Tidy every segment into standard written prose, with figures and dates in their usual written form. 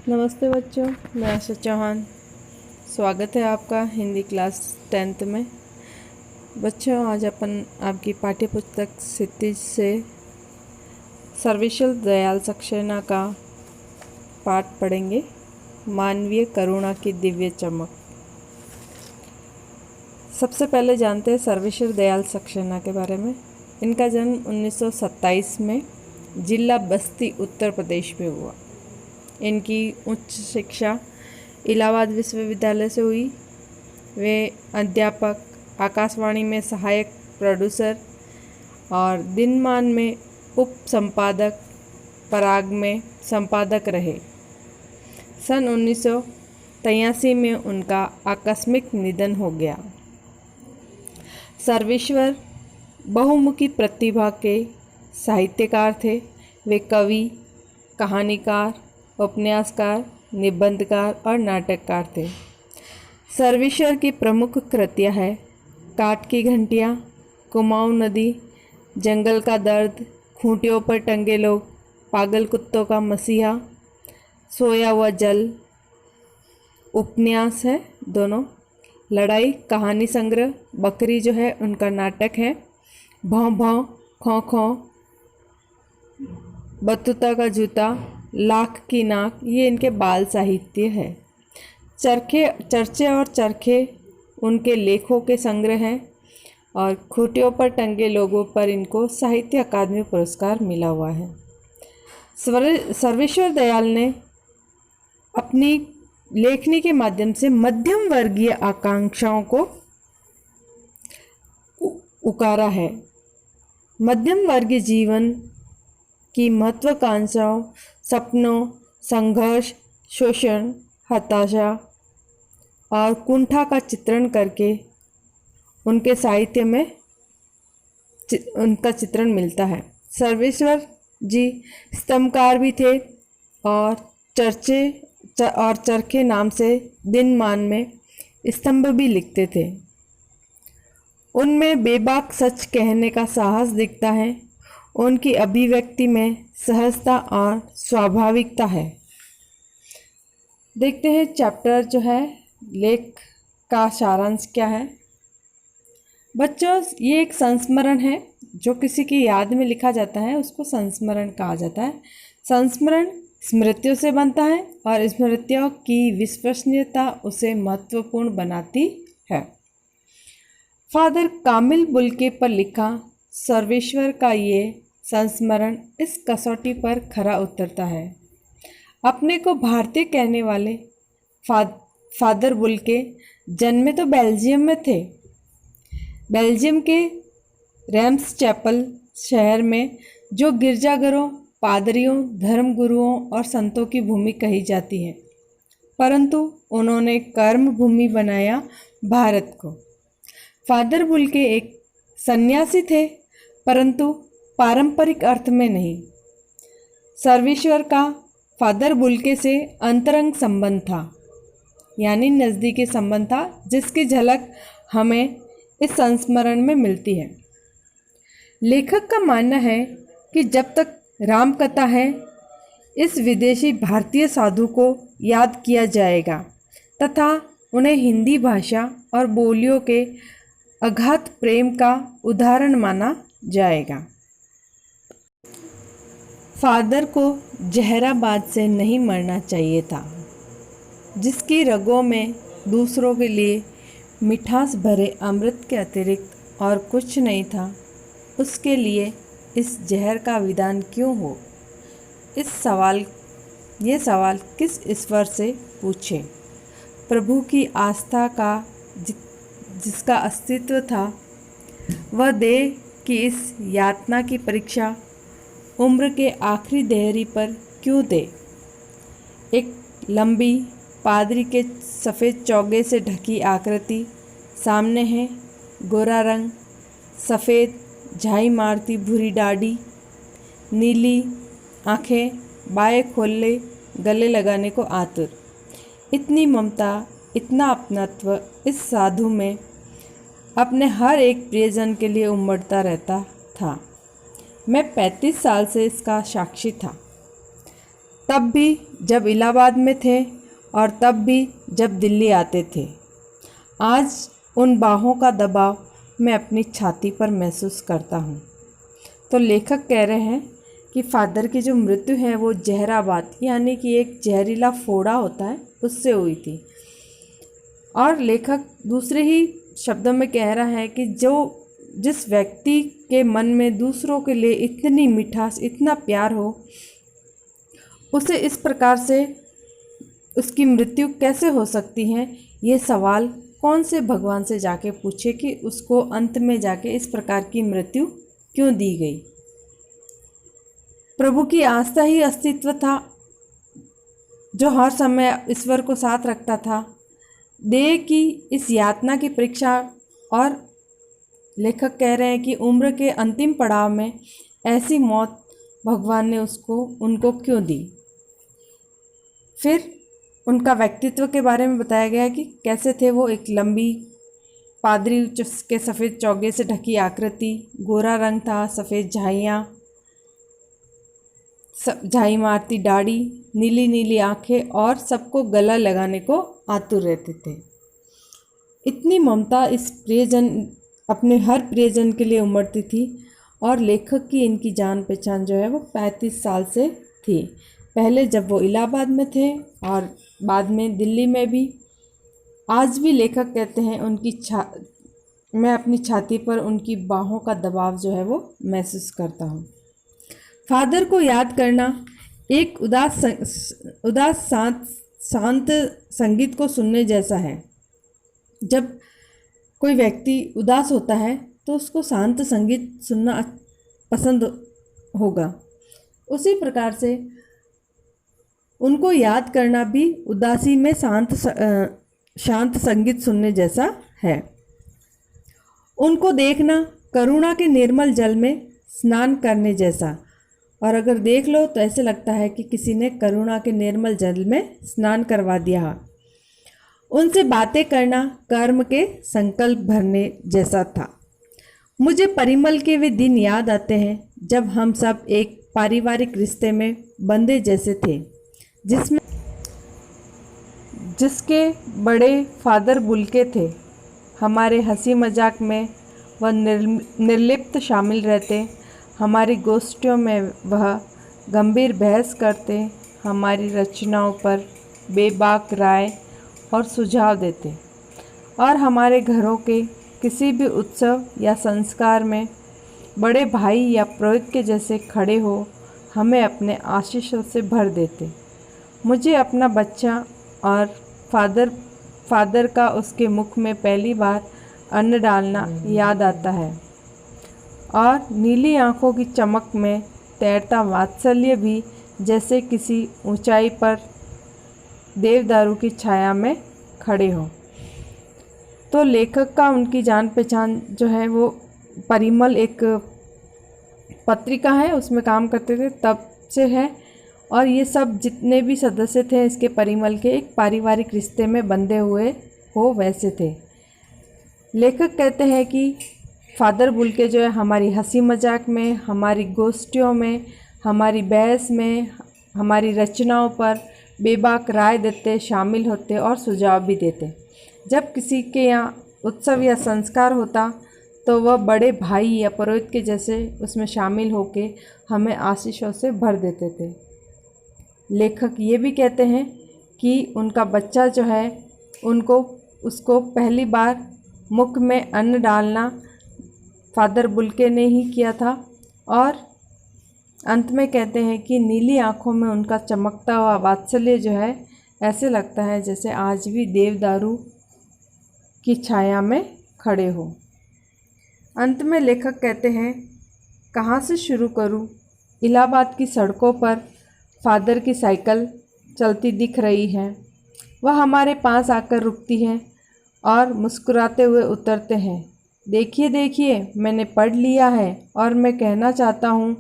नमस्ते बच्चों, मैं आशा चौहान। स्वागत है आपका हिंदी क्लास 10th में। बच्चों, आज अपन आपकी पाठ्य पुस्तक क्षितिज से सर्वश्री दयाल सक्सेना का पाठ पढ़ेंगे। मानवीय करुणा की दिव्य चमक। सबसे पहले जानते हैं सर्वश्री दयाल सक्सेना के बारे में। इनका जन्म 1927 में जिला बस्ती उत्तर प्रदेश में हुआ। इनकी उच्च शिक्षा इलाहाबाद विश्वविद्यालय से हुई। वे अध्यापक, आकाशवाणी में सहायक प्रोड्यूसर और दिनमान में उप संपादक, पराग में संपादक रहे। सन 1983 में उनका आकस्मिक निधन हो गया। सर्वेश्वर बहुमुखी प्रतिभा के साहित्यकार थे। वे कवि, कहानीकार, उपन्यासकार, निबंधकार और नाटककार थे। सर्वेश्वर की प्रमुख कृतियाँ हैं काठ की घंटियाँ, कुमाऊँ नदी, जंगल का दर्द, खूंटियों पर टंगे लोग, पागल कुत्तों का मसीहा, सोया हुआ जल, उपन्यास है दोनों, लड़ाई कहानी संग्रह, बकरी जो है उनका नाटक है, भौं भौं, खौं खौं, बतूता का जूता, लाख की नाक, ये इनके बाल साहित्य है। चरखे और चरखे उनके लेखों के संग्रह हैं और खूंटियों पर टंगे लोगों पर इनको साहित्य अकादमी पुरस्कार मिला हुआ है। सर्वेश्वर दयाल ने अपनी लेखनी के माध्यम से मध्यम वर्गीय आकांक्षाओं को उकारा है। मध्यम वर्गीय जीवन की महत्वाकांक्षाओं, सपनों, संघर्ष, शोषण, हताशा और कुंठा का चित्रण करके उनके साहित्य में उनका चित्रण मिलता है। सर्वेश्वर जी स्तंभकार भी थे और चरखे नाम से दिनमान में स्तंभ भी लिखते थे। उनमें बेबाक सच कहने का साहस दिखता है। उनकी अभिव्यक्ति में सहजता और स्वाभाविकता है। देखते हैं चैप्टर जो है लेख का सारांश क्या है। बच्चों, ये एक संस्मरण है। जो किसी की याद में लिखा जाता है उसको संस्मरण कहा जाता है। संस्मरण स्मृतियों से बनता है और स्मृतियों की विश्वसनीयता उसे महत्वपूर्ण बनाती है। फादर कामिल बुल्के पर लिखा सर्वेश्वर का ये संस्मरण इस कसौटी पर खरा उतरता है। अपने को भारतीय कहने वाले फादर बुल्के जन्मे तो बेल्जियम में थे। बेल्जियम के रैम्स चैपल शहर में जो गिरजाघरों, पादरियों, धर्मगुरुओं और संतों की भूमि कही जाती है, परंतु उन्होंने कर्म भूमि बनाया भारत को। फादर बुल्के एक सन्यासी थे, परंतु पारंपरिक अर्थ में नहीं। सर्वेश्वर का फादर बुल्के से अंतरंग संबंध था, यानी नज़दीकी संबंध था, जिसकी झलक हमें इस संस्मरण में मिलती है। लेखक का मानना है कि जब तक रामकथा है, इस विदेशी भारतीय साधु को याद किया जाएगा तथा उन्हें हिंदी भाषा और बोलियों के अगाध प्रेम का उदाहरण माना जाएगा। फादर को जहराबाद से नहीं मरना चाहिए था। जिसकी रगों में दूसरों के लिए मिठास भरे अमृत के अतिरिक्त और कुछ नहीं था, उसके लिए इस जहर का विधान क्यों हो? ये सवाल किस ईश्वर से पूछे? प्रभु की आस्था का जिसका अस्तित्व था, वह दे कि इस यातना की परीक्षा उम्र के आखिरी देहरी पर क्यों दे? एक लंबी पादरी के सफ़ेद चौगे से ढकी आकृति सामने है। गोरा रंग, सफ़ेद झाई मारती भूरी दाढ़ी, नीली आँखें, बाएं खोले गले लगाने को आतुर। इतनी ममता, इतना अपनत्व इस साधु में अपने हर एक प्रियजन के लिए उमड़ता रहता था। मैं 35 साल से इसका साक्षी था। तब भी जब इलाहाबाद में थे और तब भी जब दिल्ली आते थे। आज उन बाहों का दबाव मैं अपनी छाती पर महसूस करता हूँ। तो लेखक कह रहे हैं कि फादर की जो मृत्यु है वो जहराबाद यानी कि एक जहरीला फोड़ा होता है उससे हुई थी। और लेखक दूसरे ही शब्दों में कह रहा है कि जिस व्यक्ति के मन में दूसरों के लिए इतनी मिठास, इतना प्यार हो, उसे इस प्रकार से उसकी मृत्यु कैसे हो सकती है, ये सवाल कौन से भगवान से जाके पूछे कि उसको अंत में जाके इस प्रकार की मृत्यु क्यों दी गई। प्रभु की आस्था ही अस्तित्व था जो हर समय ईश्वर को साथ रखता था। देह की इस यातना की परीक्षा, और लेखक कह रहे हैं कि उम्र के अंतिम पड़ाव में ऐसी मौत भगवान ने उनको क्यों दी। फिर उनका व्यक्तित्व के बारे में बताया गया कि कैसे थे वो। एक लंबी पादरी के सफ़ेद चौगे से ढकी आकृति, गोरा रंग था, सफ़ेद झाई मारती दाढ़ी, नीली नीली आंखें और सबको गला लगाने को आतुर रहते थे। इतनी ममता इस प्रियजन अपने हर प्रियजन के लिए उमड़ती थी। और लेखक की इनकी जान पहचान जो है वो 35 साल से थी। पहले जब वो इलाहाबाद में थे और बाद में दिल्ली में भी। आज भी लेखक कहते हैं मैं अपनी छाती पर उनकी बाहों का दबाव जो है वो महसूस करता हूँ। फादर को याद करना एक उदास शांत संगीत को सुनने जैसा है। जब कोई व्यक्ति उदास होता है तो उसको शांत संगीत सुनना पसंद होगा। उसी प्रकार से उनको याद करना भी उदासी में शांत संगीत सुनने जैसा है। उनको देखना करुणा के निर्मल जल में स्नान करने जैसा। और अगर देख लो तो ऐसे लगता है कि किसी ने करुणा के निर्मल जल में स्नान करवा दिया। उनसे बातें करना कर्म के संकल्प भरने जैसा था। मुझे परिमल के वे दिन याद आते हैं जब हम सब एक पारिवारिक रिश्ते में बंधे जैसे थे, जिसके बड़े फादर बुल्के थे। हमारे हंसी मजाक में वह निर्लिप्त शामिल रहते, हमारी गोष्ठियों में वह गंभीर बहस करते, हमारी रचनाओं पर बेबाक राय और सुझाव देते, और हमारे घरों के किसी भी उत्सव या संस्कार में बड़े भाई या पुरोहित के जैसे खड़े हो हमें अपने आशीषों से भर देते। मुझे अपना बच्चा और फादर का उसके मुख में पहली बार अन्न डालना याद आता है, और नीली आँखों की चमक में तैरता वात्सल्य भी, जैसे किसी ऊंचाई पर देवदारू की छाया में खड़े हो। तो लेखक का उनकी जान पहचान जो है वो परिमल एक पत्रिका है, उसमें काम करते थे तब से है। और ये सब जितने भी सदस्य थे इसके परिमल के एक पारिवारिक रिश्ते में बंधे हुए हो वैसे थे। लेखक कहते हैं कि फादर बुल्के जो है हमारी हंसी मजाक में, हमारी गोष्ठियों में, हमारी बहस में, हमारी रचनाओं पर बेबाक राय देते, शामिल होते और सुझाव भी देते। जब किसी के यहाँ उत्सव या संस्कार होता तो वह बड़े भाई या पुरोहित के जैसे उसमें शामिल होके हमें आशीषों से भर देते थे। लेखक ये भी कहते हैं कि उनका बच्चा जो है उसको पहली बार मुख में अन्न डालना फादर बुल्के ने ही किया था। और अंत में कहते हैं कि नीली आँखों में उनका चमकता हुआ वात्सल्य जो है ऐसे लगता है जैसे आज भी देवदारू की छाया में खड़े हो। अंत में लेखक कहते हैं, कहाँ से शुरू करूँ। इलाहाबाद की सड़कों पर फादर की साइकिल चलती दिख रही है। वह हमारे पास आकर रुकती है और मुस्कुराते हुए उतरते हैं। देखिए देखिए, मैंने पढ़ लिया है और मैं कहना चाहता हूँ।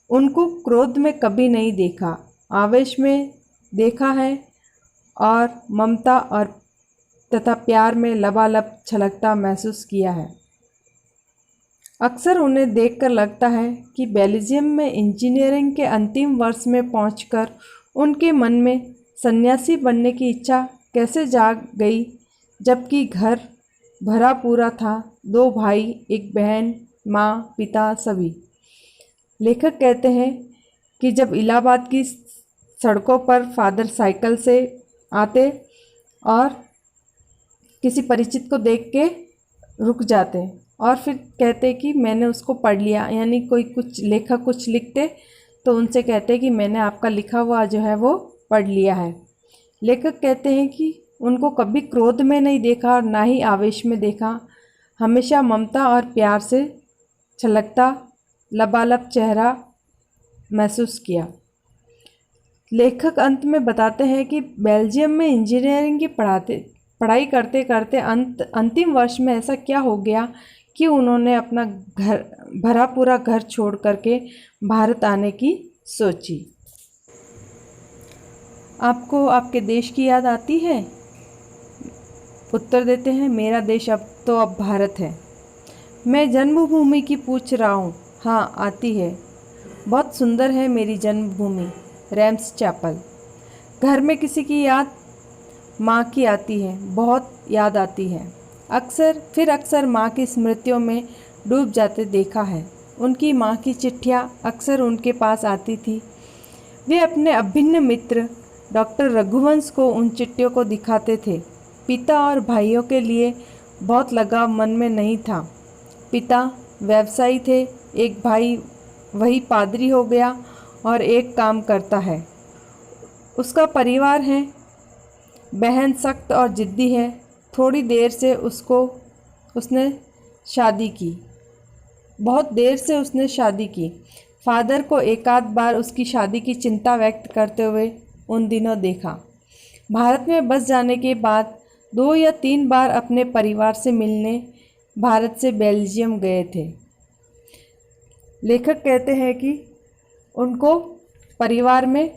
उनको क्रोध में कभी नहीं देखा, आवेश में देखा है, और ममता और तथा प्यार में लबालब छलकता महसूस किया है। अक्सर उन्हें देखकर लगता है कि बेल्जियम में इंजीनियरिंग के अंतिम वर्ष में पहुंचकर उनके मन में सन्यासी बनने की इच्छा कैसे जाग गई, जबकि घर भरा पूरा था, 2 भाई, एक बहन, माँ, पिता, सभी। लेखक कहते हैं कि जब इलाहाबाद की सड़कों पर फादर साइकिल से आते और किसी परिचित को देख के रुक जाते और फिर कहते कि मैंने उसको पढ़ लिया, यानी कोई कुछ लेखक कुछ लिखते तो उनसे कहते कि मैंने आपका लिखा हुआ जो है वो पढ़ लिया है। लेखक कहते हैं कि उनको कभी क्रोध में नहीं देखा और ना ही आवेश में देखा, हमेशा ममता और प्यार से छलकता लबालब चेहरा महसूस किया। लेखक अंत में बताते हैं कि बेल्जियम में इंजीनियरिंग की पढ़ाई करते करते अंतिम वर्ष में ऐसा क्या हो गया कि उन्होंने अपना घर भरा पूरा घर छोड़ करके भारत आने की सोची। आपको आपके देश की याद आती है? उत्तर देते हैं, मेरा देश अब भारत है। मैं जन्मभूमि की पूछ रहा हूँ। हाँ, आती है। बहुत सुंदर है मेरी जन्मभूमि, रैम्स चैपल। घर में किसी की याद? माँ की आती है, बहुत याद आती है। अक्सर माँ की स्मृतियों में डूब जाते देखा है। उनकी माँ की चिट्ठियाँ अक्सर उनके पास आती थी। वे अपने अभिन्न मित्र डॉक्टर रघुवंश को उन चिट्ठियों को दिखाते थे। पिता और भाइयों के लिए बहुत लगाव मन में नहीं था। पिता व्यवसायी थे, एक भाई वही पादरी हो गया और एक काम करता है। उसका परिवार है। बहन सख्त और ज़िद्दी है। थोड़ी देर से उसने शादी की। बहुत देर से उसने शादी की। फादर को एक आध बार उसकी शादी की चिंता व्यक्त करते हुए उन दिनों देखा। भारत में बस जाने के बाद 2 या 3 बार अपने परिवार से मिलने भारत से बेल्जियम गए थे। लेखक कहते हैं कि उनको परिवार में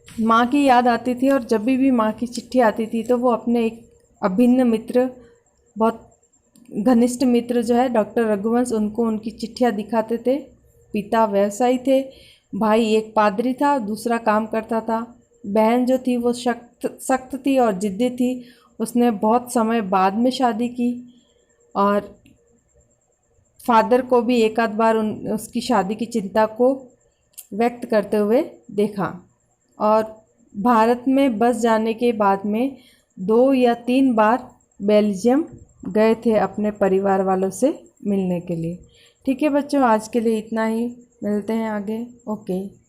माँ की याद आती थी और जब भी माँ की चिट्ठी आती थी तो वो अपने एक अभिन्न मित्र, बहुत घनिष्ठ मित्र जो है डॉक्टर रघुवंश, उनको उनकी चिट्ठियाँ दिखाते थे। पिता व्यवसायी थे, भाई एक पादरी था, दूसरा काम करता था। बहन जो थी वो सख्त थी और ज़िद्दी थी। उसने बहुत समय बाद में शादी की और फादर को भी एक आध बार उसकी शादी की चिंता को व्यक्त करते हुए देखा। और भारत में बस जाने के बाद में 2 या 3 बार बेल्जियम गए थे अपने परिवार वालों से मिलने के लिए। ठीक है बच्चों, आज के लिए इतना ही। मिलते हैं आगे। ओके।